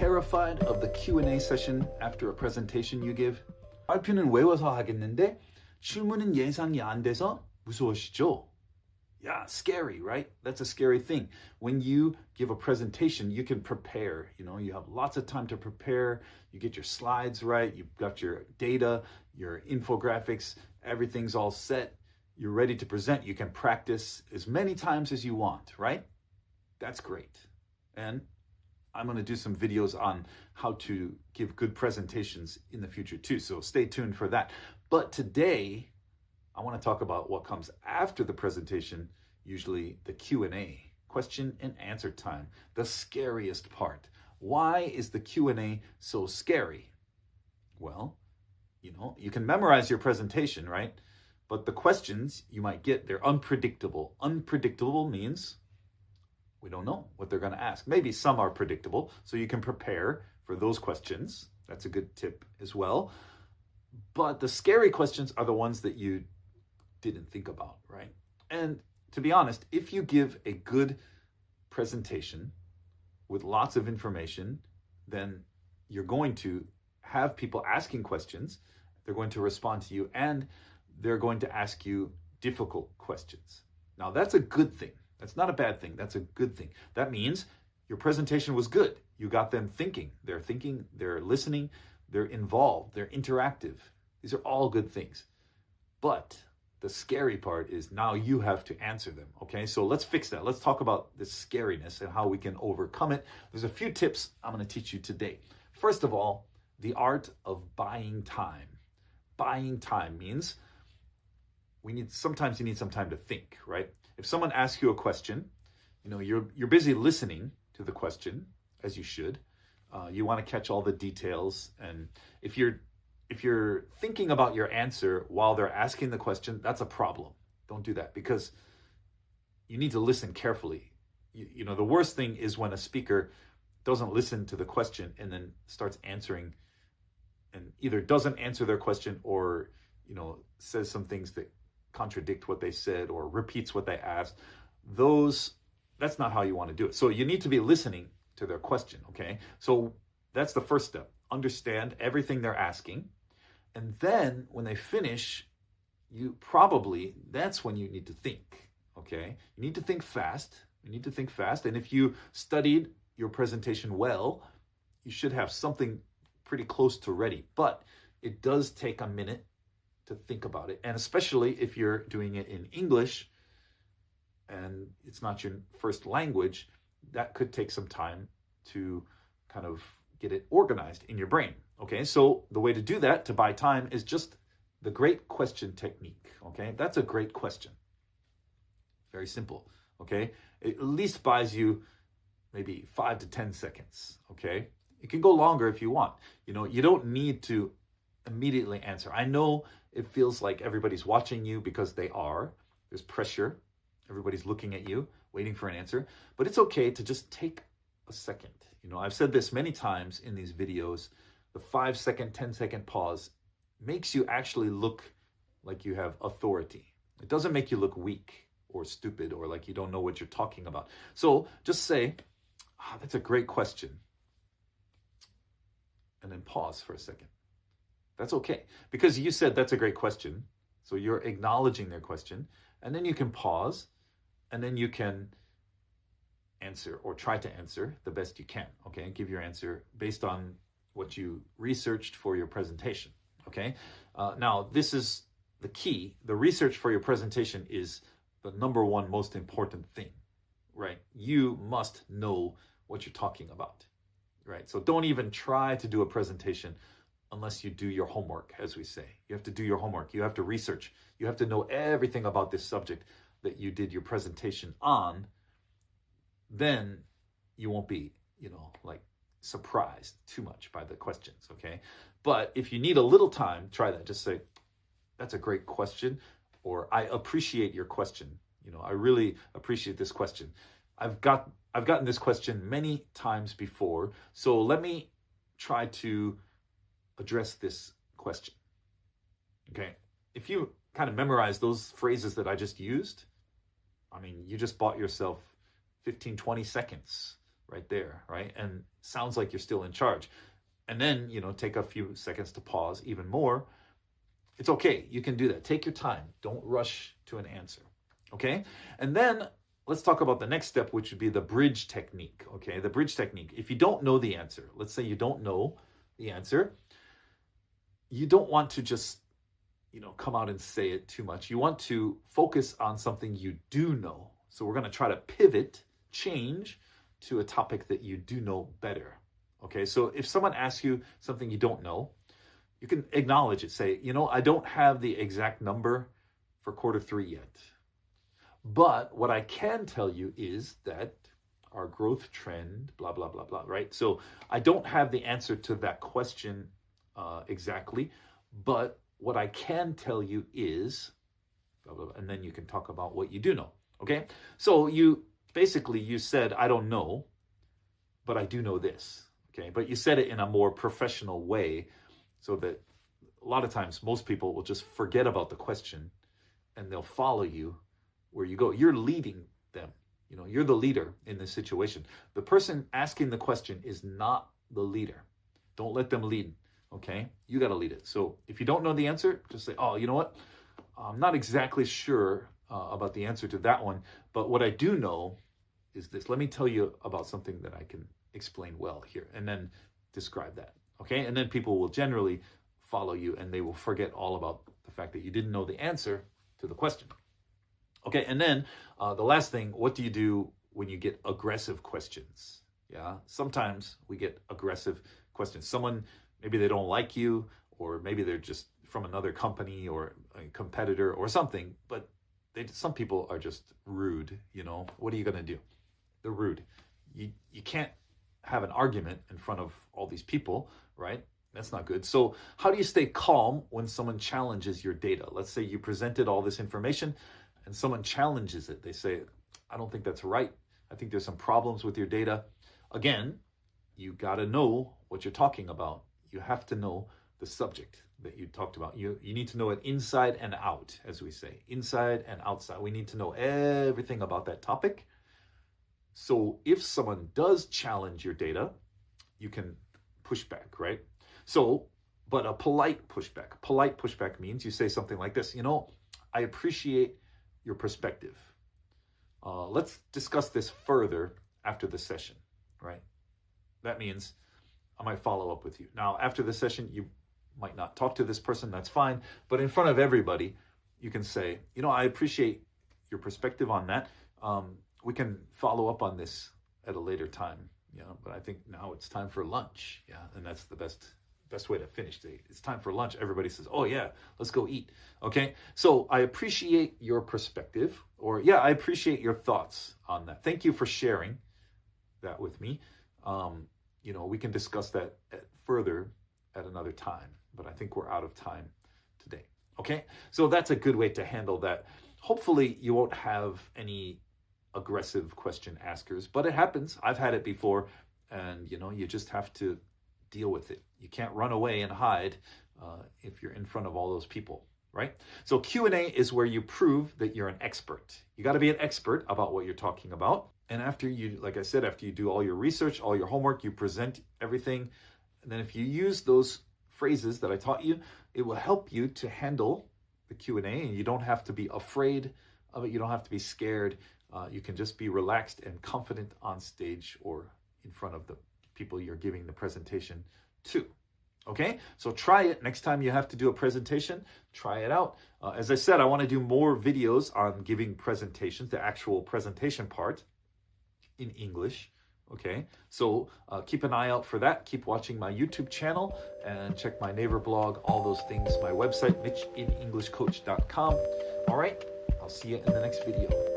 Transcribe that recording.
terrified of the Q&A session after a presentation you give? 발표는 외워서 하겠는데 질문은 예상이 안 돼서 무서우시죠? Yeah, scary, right? That's a scary thing. When you give a presentation, you can prepare. You have lots of time to prepare. You get your slides right. You've got your data, your infographics. Everything's all set. You're ready to present. You can practice as many times as you want, right? That's great. And I'm going to do some videos on how to give good presentations in the future too. So stay tuned for that. But today, I want to talk about what comes after the presentation, usually the Q&A, question and answer time, the scariest part. Why is the Q&A so scary? Well, you can memorize your presentation, right? But the questions you might get, they're unpredictable. Unpredictable means we don't know what they're going to ask. Maybe some are predictable, so you can prepare for those questions. That's a good tip as well. But the scary questions are the ones that you didn't think about, right? And to be honest, if you give a good presentation with lots of information, then you're going to have people asking questions. They're going to respond to you, and they're going to ask you difficult questions. Now, that's a good thing. That's not a bad thing. That's a good thing. That means your presentation was good. You got them thinking. They're thinking, they're listening, they're involved, they're interactive. These are all good things. But the scary part is now you have to answer them, okay? So let's fix that. Let's talk about the scariness and how we can overcome it. There's a few tips I'm going to teach you today. First of all, the art of buying time. Buying time means sometimes you need some time to think, right? If someone asks you a question, you're busy listening to the question, as you should. You want to catch all the details, and if you're thinking about your answer while they're asking the question, that's a problem. Don't do that, because you need to listen carefully. The worst thing is when a speaker doesn't listen to the question and then starts answering and either doesn't answer their question or, says some things that contradict what they said or repeats what they asked. That's not how you want to do it. So you need to be listening to their question, okay? So that's the first step. Understand everything they're asking. And then when they finish, that's when you need to think, okay? You need to think fast. And if you studied your presentation well, you should have something pretty close to ready. But it does take a minute to think about it. And especially if you're doing it in English and it's not your first language, that could take some time to kind of get it organized in your brain. Okay, so the way to do that, to buy time, is just the great question technique. Okay, that's a great question. Very simple. Okay, it at least buys you maybe 5 to 10 seconds. Okay, it can go longer if you want. You don't need to immediately answer. I know it feels like everybody's watching you because they are. There's pressure. Everybody's looking at you, waiting for an answer. But it's okay to just take a second. I've said this many times in these videos. The 5-second, 10-second pause makes you actually look like you have authority. It doesn't make you look weak or stupid or like you don't know what you're talking about. So just say, that's a great question. And then pause for a second. That's okay. Because you said that's a great question. So you're acknowledging their question. And then you can pause. And then you can answer or try to answer the best you can. Okay? Give your answer based on what you researched for your presentation. Okay? Now, this is the key. The research for your presentation is the number one most important thing, right? You must know what you're talking about, right? So don't even try to do a presentation unless you do your homework, as we say. You have to do your homework. You have to research. You have to know everything about this subject that you did your presentation on. Then you won't be, surprised too much by the questions, okay? But if you need a little time, try that. Just say, that's a great question, or I appreciate your question. I really appreciate this question. I've gotten this question many times before, so let me try to address this question. Okay? If you kind of memorize those phrases that I just used, you just bought yourself 15, 20 seconds right there, right? And sounds like you're still in charge. And then, take a few seconds to pause even more. It's okay. You can do that. Take your time. Don't rush to an answer. Okay? And then let's talk about the next step, which would be the bridge technique. Okay? The bridge technique. If you don't know the answer, let's say you don't know the answer, you don't want to just, come out and say it too much. You want to focus on something you do know. So we're going to try to pivot, change to a topic that you do know better. Okay? So if someone asks you something you don't know, you can acknowledge it. Say, I don't have the exact number for Q3 yet. But what I can tell you is that our growth trend, blah, blah, blah, blah, right? So I don't have the answer to that question exactly, but what I can tell you is, blah, blah, blah, and then you can talk about what you do know, okay? So you said, I don't know, but I do know this, okay? But you said it in a more professional way, so that a lot of times most people will just forget about the question and they'll follow you where you go. You're leading them. You're the leader in this situation. The person asking the question is not the leader. Don't let them lead, okay? You got to lead it. So if you don't know the answer, just say, oh, you know what? I'm not exactly sure about the answer to that one, but what I do know is this. Let me tell you about something that I can explain well here, and then describe that. Okay, and then people will generally follow you and they will forget all about the fact that you didn't know the answer to the question. Okay, and then the last thing, what do you do when you get aggressive questions? Yeah, sometimes we get aggressive questions. Someone, maybe they don't like you, or maybe they're just from another company or a competitor or something, but some people are just rude, What are you going to do? They're rude. You can't have an argument in front of all these people, right? That's not good. So how do you stay calm when someone challenges your data? Let's say you presented all this information and someone challenges it. They say, I don't think that's right. I think there's some problems with your data. Again, you got to know what you're talking about. You have to know the subject that you talked about. You need to know it inside and out, as we say, inside and outside. We need to know everything about that topic. So if someone does challenge your data, you can push back, right? So, but a polite pushback. Polite pushback means you say something like this, I appreciate your perspective. Let's discuss this further after the session, right? That means I might follow up with you. Now, after the session, you might not talk to this person, that's fine. But in front of everybody, you can say, I appreciate your perspective on that. We can follow up on this at a later time, but I think now it's time for lunch. Yeah, and that's the best way to finish the. It's time for lunch. Everybody says, oh yeah, let's go eat. Okay, so I appreciate your perspective, or yeah, I appreciate your thoughts on that. Thank you for sharing that with me. We can discuss that further at another time, but I think we're out of time today. Okay, so that's a good way to handle that. Hopefully you won't have any aggressive question askers, but it happens. I've had it before, and you just have to deal with it. You can't run away and hide if you're in front of all those people, right? So Q&A is where you prove that you're an expert. You got to be an expert about what you're talking about. And after you, like I said, after you do all your research, all your homework, you present everything. And then if you use those phrases that I taught you, it will help you to handle the Q&A, and you don't have to be afraid of it. You don't have to be scared. You can just be relaxed and confident on stage or in front of the people you're giving the presentation to. Okay, so try it. Next time you have to do a presentation, try it out. As I said, I want to do more videos on giving presentations, the actual presentation part in English. Okay, so keep an eye out for that. Keep watching my YouTube channel and check my neighbor blog, all those things, my website, mitchinenglishcoach.com. All right, I'll see you in the next video.